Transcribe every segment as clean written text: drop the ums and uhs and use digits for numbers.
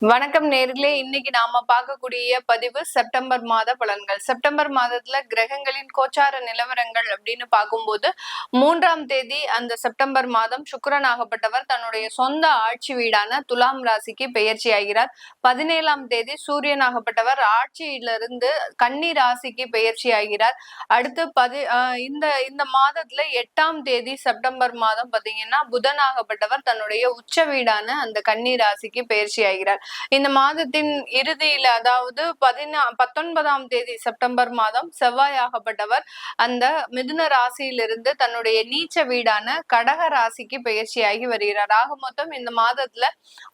வணக்கம் நேர்களே, இன்னைக்கு நாம பார்க்கக்கூடிய பதிவு செப்டம்பர் மாத பலன்கள். செப்டம்பர் மாதத்துல கிரகங்களின் கோச்சார நிலவரங்கள் அப்படின்னு பார்க்கும்போது 3ஆம் தேதி அந்த செப்டம்பர் மாதம் சுக்கிரன் ஆகப்பட்டவர் தன்னுடைய சொந்த ஆட்சி வீடான துலாம் ராசிக்கு பெயர்ச்சி ஆகிறார். 17ஆம் தேதி சூரியன் ஆகப்பட்டவர் ஆட்சியிலிருந்து கன்னி ராசிக்கு பெயர்ச்சி ஆகிறார். அடுத்து இந்த இந்த மாதத்துல 8ஆம் தேதி செப்டம்பர் மாதம் பாத்தீங்கன்னா புதன் ஆகப்பட்டவர் தன்னுடைய உச்ச வீடான அந்த கன்னி ராசிக்கு பெயர்ச்சி ஆகிறார். இந்த மாதத்தின் இறுதியில, அதாவது 19ஆம் தேதி செப்டம்பர் மாதம் செவ்வாய் ஆகப்பட்டவர் அந்த மிதுன ராசியிலிருந்து தன்னுடைய நீச்ச வீடான கடக ராசிக்கு பெயர்ச்சியாகி வருகிறார். ஆக மொத்தம் இந்த மாதத்துல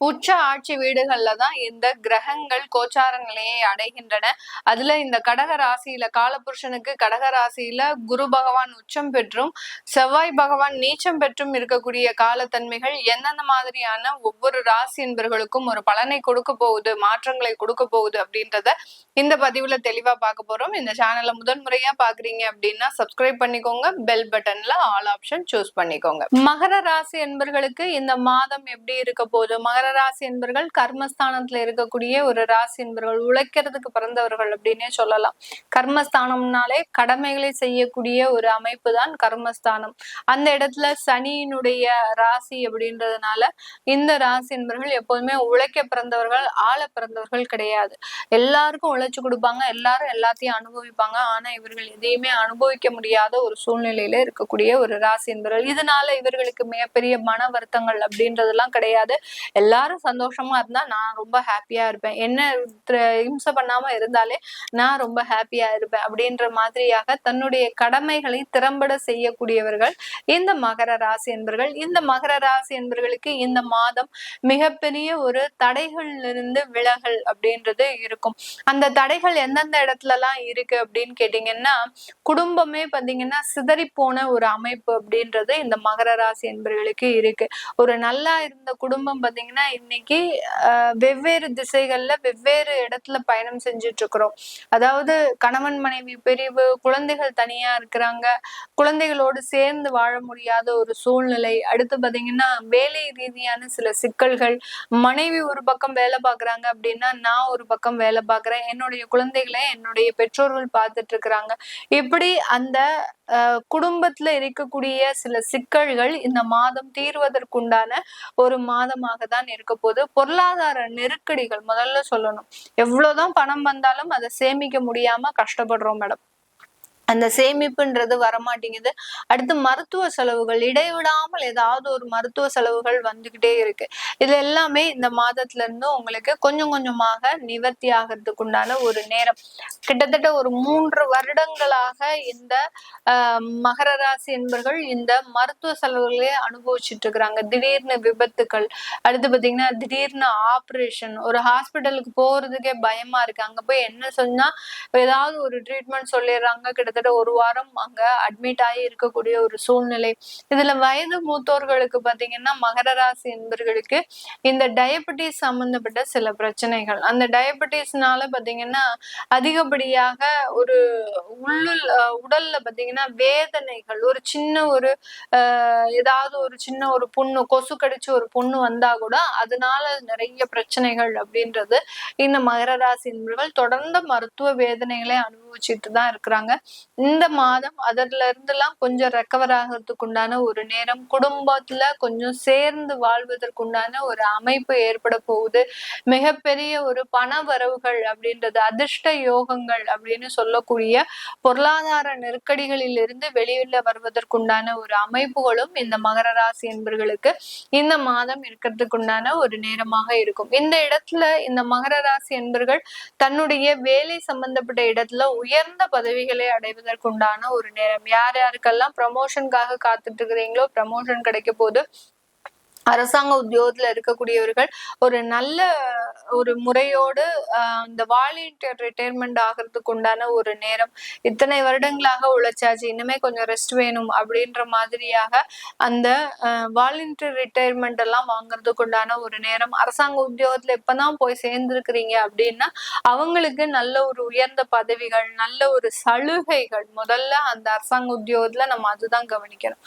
உச்ச ஆட்சி வீடுகள்ல தான் இந்த கிரகங்கள் கோச்சார நிலையை அடைகின்றன. அதுல இந்த கடக ராசியில காலபுருஷனுக்கு கடக ராசியில குரு பகவான் உச்சம் பெற்றும் செவ்வாய் பகவான் நீச்சம் பெற்றும் இருக்கக்கூடிய காலத்தன்மைகள் எந்தெந்த மாதிரியான ஒவ்வொரு ராசி என்பவர்களுக்கும் ஒரு பலனை கொடுக்க போகுது, மாற்றங்களை கொடுக்க போகுது அப்படின்றத இந்த பதிவுல தெளிவா பார்க்க போறோம். இந்த சேனலை முதன்முறையா பாக்குறீங்க அப்படின்னா சப்ஸ்கிரைப் பண்ணிக்கோங்க, பெல் பட்டன்ல ஆல் ஆப்ஷன் சூஸ் பண்ணிக்கோங்க. மகர ராசி என்பர்களுக்கு இந்த மாதம் எப்படி இருக்க போகுது? மகர ராசி என்பர்கள் கர்மஸ்தானத்துல இருக்கக்கூடிய ஒரு ராசி என்பர்கள், உழைக்கிறதுக்கு பிறந்தவர்கள் அப்படின்னே சொல்லலாம். கர்மஸ்தானம்னாலே கடமைகளை செய்யக்கூடிய ஒரு அமைப்பு தான் கர்மஸ்தானம். அந்த இடத்துல சனியினுடைய ராசி அப்படின்றதுனால இந்த ராசி என்பர்கள் எப்போதுமே உழைக்க பிறந்தவர்கள், ஆள பிறந்தவர்கள் கிடையாது. எல்லாருக்கும் உழைச்சு கொடுப்பாங்க, எல்லாரும் எல்லாத்தையும் அனுபவிப்பாங்க. ஆனா இவர்கள் எதையுமே அனுபவிக்க முடியாத ஒரு சூழ்நிலையில இருக்கக்கூடிய ஒரு ராசி என்பவர்கள். இதனால இவர்களுக்கு மிகப்பெரிய மன வருத்தங்கள் அப்படின்றதெல்லாம் கிடையாது. எல்லாரும் சந்தோஷமா இருந்தா நான் ரொம்ப ஹாப்பியா இருப்பேன், என்ன இம்சை பண்ணாம இருந்தாலே நான் ரொம்ப ஹாப்பியா இருப்பேன் அப்படின்ற மாதிரியாக தன்னுடைய கடமைகளை திறம்பட செய்யக்கூடியவர்கள் இந்த மகர ராசி என்பர்கள். இந்த மகர ராசி என்பர்களுக்கு இந்த மாதம் மிகப்பெரிய ஒரு தடைகள்ல இருந்து விலகல் அப்படின்றது இருக்கும். அந்த தடைகள் எந்தெந்த இடத்துல எல்லாம் இருக்கு அப்படின்னு கேட்டீங்கன்னா, குடும்பமே பாத்தீங்கன்னா சிதறி போன ஒரு அமைப்பு அப்படின்றது இந்த மகர ராசி என்பவர்களுக்கு இருக்கு. ஒரு நல்லா இருந்த குடும்பம் பாத்தீங்கன்னா இன்னைக்கு வெவ்வேறு திசைகள்ல வெவ்வேறு இடத்துல பயணம் செஞ்சுட்டு இருக்கிறோம். அதாவது கணவன் மனைவி பிரிவு, குழந்தைகள் தனியா இருக்கிறாங்க, குழந்தைகளோடு சேர்ந்து வாழ முடியாத ஒரு சூழ்நிலை. அடுத்து பாத்தீங்கன்னா வேலை ரீதியான சில சிக்கல்கள், மனைவி ஒரு பக்கம் வேலை பாக்குறாங்க அப்படின்னா நான் ஒரு பக்கம் வேலை பாக்குறேன், என்னுடைய குழந்தைகளை என்னுடைய பெற்றோர்கள் பார்த்துட்டு இருக்கிறாங்க. இப்படி அந்த குடும்பத்துல இருக்கக்கூடிய சில சிக்கல்கள் இந்த மாதம் தீர்வதற்குண்டான ஒரு மாதமாக தான் இருக்க போது. பொருளாதார நெருக்கடிகள் முதல்ல சொல்லணும். எவ்வளவுதான் பணம் வந்தாலும் அதை சேமிக்க முடியாம கஷ்டப்படுறோம் மேடம். அந்த சேமிப்புன்றது வரமாட்டேங்குது. அடுத்து மருத்துவ செலவுகள், இடைவிடாமல் ஏதாவது ஒரு மருத்துவ செலவுகள் வந்துகிட்டே இருக்கு. இது எல்லாமே இந்த மாதத்துல இருந்து உங்களுக்கு கொஞ்சம் கொஞ்சமாக நிவர்த்தி ஆகிறதுக்கு உண்டான ஒரு நேரம். கிட்டத்தட்ட ஒரு 3 வருடங்களாக இந்த மகர ராசி என்பர்கள் இந்த மருத்துவ செலவுகளே அனுபவிச்சுட்டு இருக்கிறாங்க. திடீர்னு விபத்துக்கள், அடுத்து பாத்தீங்கன்னா திடீர்னு ஆப்ரேஷன், ஒரு ஹாஸ்பிட்டலுக்கு போறதுக்கே பயமா இருக்கு. அங்க போய் என்ன சொன்னா ஏதாவது ஒரு ட்ரீட்மெண்ட் சொல்லிடுறாங்க, கிட்டத்தட்ட 1 வாரம் அங்க அட்மிட் ஆகி இருக்கக்கூடிய ஒரு சூழ்நிலை. இதுல வயது மூத்தோர்களுக்கு பாத்தீங்கன்னா மகர ராசி என்பர்களுக்கு இந்த டயபெட்டிஸ் சம்பந்தப்பட்ட சில பிரச்சனைகள், அந்த டயபெட்டிஸ்னால பாத்தீங்கன்னா அதிகப்படியாக ஒரு உடல்ல பாத்தீங்கன்னா வேதனைகள், ஒரு சின்ன ஒரு ஏதாவது ஒரு சின்ன ஒரு புண்ணு, கொசு கடிச்சு ஒரு புண்ணு வந்தா கூட அதனால நிறைய பிரச்சனைகள் அப்படின்றது இந்த மகர ராசி என்பவர்கள் தொடர்ந்து மருத்துவ வேதனைகளை அனுபவிச்சுட்டு தான் இருக்கிறாங்க. இந்த மாதம் அதுல இருந்தெல்லாம் கொஞ்சம் ரெக்கவர் ஆகிறதுக்கு உண்டான ஒரு நேரம், குடும்பத்துல கொஞ்சம் சேர்ந்து வாழ்வதற்குண்டான ஒரு அமைப்பு ஏற்பட போகுது. மிகப்பெரிய ஒரு பண வரவுகள் அப்படின்றது, அதிர்ஷ்ட யோகங்கள் அப்படின்னு சொல்லக்கூடிய பொருளாதார நெருக்கடிகளில் இருந்து வெளியில வருவதற்குண்டான ஒரு அமைப்புகளும் இந்த மகர ராசி என்பர்களுக்கு இந்த மாதம் இருக்கிறதுக்குண்டான ஒரு நேரமாக இருக்கும். இந்த இடத்துல இந்த மகர ராசி என்பர்கள் தன்னுடைய வேலை சம்பந்தப்பட்ட இடத்துல உயர்ந்த பதவிகளை அடைவதற்குண்டான ஒரு நேரம். யார் யாருக்கெல்லாம் ப்ரமோஷனுக்காக காத்துட்டு இருக்கிறீங்களோ ப்ரமோஷன் கிடைக்க போது. அரசாங்க உத்தியோகத்துல இருக்கக்கூடியவர்கள் ஒரு நல்ல ஒரு முறையோடு இந்த வாலண்டியர் ரிட்டையர்மெண்ட் ஆகிறதுக்கு உண்டான ஒரு நேரம். இத்தனை வருடங்களாக உழைச்சாச்சு, இனிமே கொஞ்சம் ரெஸ்ட் வேணும் அப்படின்ற மாதிரியாக அந்த வாலண்டியர் ரிட்டையர்மெண்ட் எல்லாம் வாங்குறதுக்கு உண்டான ஒரு நேரம். அரசாங்க உத்தியோகத்துல எப்பதான் போய் சேர்ந்திருக்கிறீங்க அப்படின்னா அவங்களுக்கு நல்ல ஒரு உயர்ந்த பதவிகள், நல்ல ஒரு சலுகைகள். முதல்ல அந்த அரசாங்க உத்தியோகத்துல நம்ம அதுதான் கவனிக்கணும்.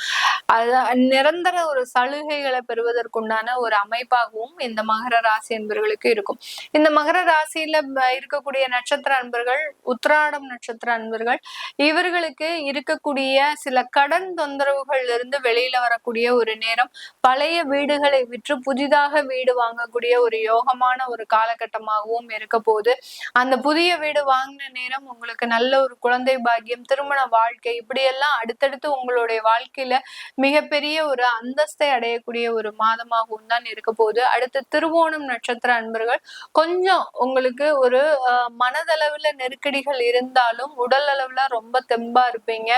நிரந்தர ஒரு சலுகைகளை பெறுவதற்குண்டான ஒரு அமைப்பாகவும் இந்த மகர ராசி என்பவர்களுக்கு இருக்கும். இருக்கும். இந்த மகர ராசியில இருக்கக்கூடிய நட்சத்திர அன்பர்கள், உத்திராடம் நட்சத்திர அன்பர்கள், இவர்களுக்கு இருக்கக்கூடிய சில கடன் தொந்தரவுகள்ல இருந்து வெளியில வரக்கூடிய ஒரு நேரம். பழைய வீடுகளை விற்று புதிதாக வீடு வாங்கக்கூடிய ஒரு யோகமான ஒரு காலகட்டமாகவும் இருக்க போகுது. அந்த புதிய வீடு வாங்கின நேரம் உங்களுக்கு நல்ல ஒரு குழந்தை பாக்கியம், திருமண வாழ்க்கை, இப்படியெல்லாம் அடுத்தடுத்து உங்களுடைய வாழ்க்கையில மிகப்பெரிய ஒரு அந்தஸ்தை அடையக்கூடிய ஒரு மாதமாகவும் தான் இருக்க போகுது. அடுத்து திருவோணம் நட்சத்திர அன்பர்கள் கொஞ்சம் உங்களுக்கு ஒரு மனதளவுல நெருக்கடிகள் இருந்தாலும் உடல் அளவுல ரொம்ப தெம்பா இருப்பீங்க.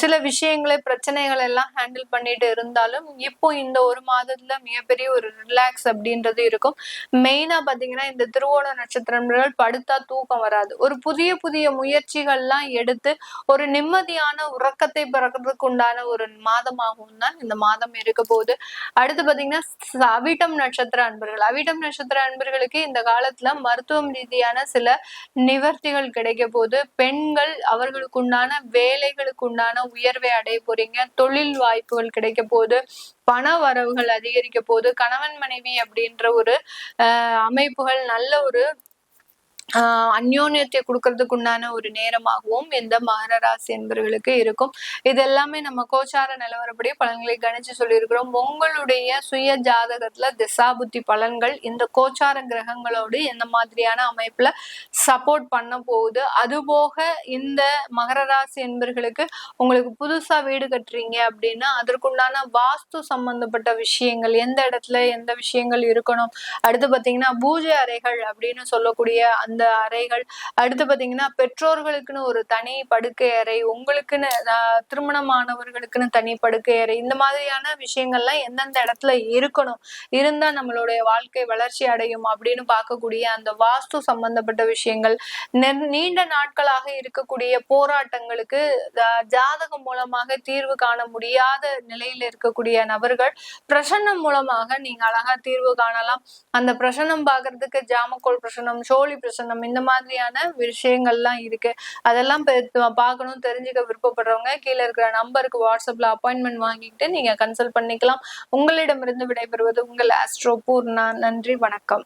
சில விஷயங்களை பிரச்சனைகள் எல்லாம் ஹேண்டில் பண்ணிட்டு இருந்தாலும் இப்போ இந்த ஒரு மாதத்துல மிகப்பெரிய ஒரு ரிலாக்ஸ் அப்படின்றது இருக்கும். மெயினா பாத்தீங்கன்னா இந்த திருவோண நட்சத்திரங்கள் படுத்தா தூக்கம் வராது. ஒரு புதிய புதிய முயற்சிகள்லாம் எடுத்து ஒரு நிம்மதியான உறக்கத்தை பிறக்கிறதுக்கு உண்டான ஒரு மாதமாகவும் தான் இந்த மாதம் இருக்க போகுது. அடுத்து பாத்தீங்கன்னா அவிட்டம் நட்சத்திர அன்பர்கள், அவிட்டம் நட்சத்திர அன்பர்களுக்கு இந்த காலத்துல மருத்துவம் ரீதியான சில நிவர்த்திகள் கிடைக்க போகுது. பெண்கள் அவர்களுக்கு உண்டான வேலைகளுக்கு உண்டான உயர்வை அடைய போறீங்க. தொழில் வாய்ப்புகள் கிடைக்க போகுது. பண வரவுகள் அதிகரிக்க போகுது. கணவன் மனைவி அப்படின்ற ஒரு அமைப்புகள் நல்ல ஒரு அந்யோன்யத்தை கொடுக்கறதுக்கு உண்டான ஒரு நேரமாகவும் இந்த மகர ராசி என்பவர்களுக்கு இருக்கும். இது எல்லாமே நம்ம கோச்சார நிலவரப்படி பலன்களை கணிச்சு சொல்லியிருக்கிறோம். உங்களுடைய சுய ஜாதகத்துல திசாபுத்தி பலன்கள் இந்த கோச்சார கிரகங்களோடு எந்த மாதிரியான அமைப்புல சப்போர்ட் பண்ண போகுது. அதுபோக இந்த மகர ராசி என்பவர்களுக்கு உங்களுக்கு புதுசா வீடு கட்டுறீங்க அப்படின்னா அதற்குண்டான வாஸ்து சம்பந்தப்பட்ட விஷயங்கள், எந்த இடத்துல எந்த விஷயங்கள் இருக்கணும், அடுத்து பாத்தீங்கன்னா பூஜை அறைகள் அப்படின்னு சொல்லக்கூடிய அந்த அறைகள், அடுத்து பாத்தீங்கன்னா பெற்றோர்களுக்குன்னு ஒரு தனி படுக்கை அறை, உங்களுக்குன்னு திருமணமானவர்களுக்குன்னு தனி படுக்கை அறை, இந்த மாதிரியான விஷயங்கள்லாம் எந்தெந்த இடத்துல இருக்கணும், இருந்தா நம்மளுடைய வாழ்க்கை வளர்ச்சி அடையும் அப்படின்னு பார்க்கக்கூடிய அந்த வாஸ்து சம்பந்தப்பட்ட விஷயங்கள், நீண்ட நாட்களாக இருக்கக்கூடிய போராட்டங்களுக்கு ஜாதகம் மூலமாக தீர்வு காண முடியாத நிலையில இருக்கக்கூடிய நபர்கள் பிரசன்னம் மூலமாக நீங்க அழகா தீர்வு காணலாம். அந்த பிரசன்னம் பாக்குறதுக்கு ஜாமக்கோள் பிரசன்னம், சோழி பிரசன்னம், இந்த மாதிரியான விஷயங்கள்லாம் இருக்கு. அதெல்லாம் பார்க்கணும் தெரிஞ்சுக்க விருப்பப்படுறவங்க கீழே இருக்கிற நம்பருக்கு வாட்ஸ்அப்ல அப்பாயின்மெண்ட் வாங்கிட்டு நீங்க கன்சல்ட் பண்ணிக்கலாம். உங்களிடமிருந்து விடைபெறுவது உங்கள் ஆஸ்ட்ரோ பூர்ணா. நன்றி, வணக்கம்.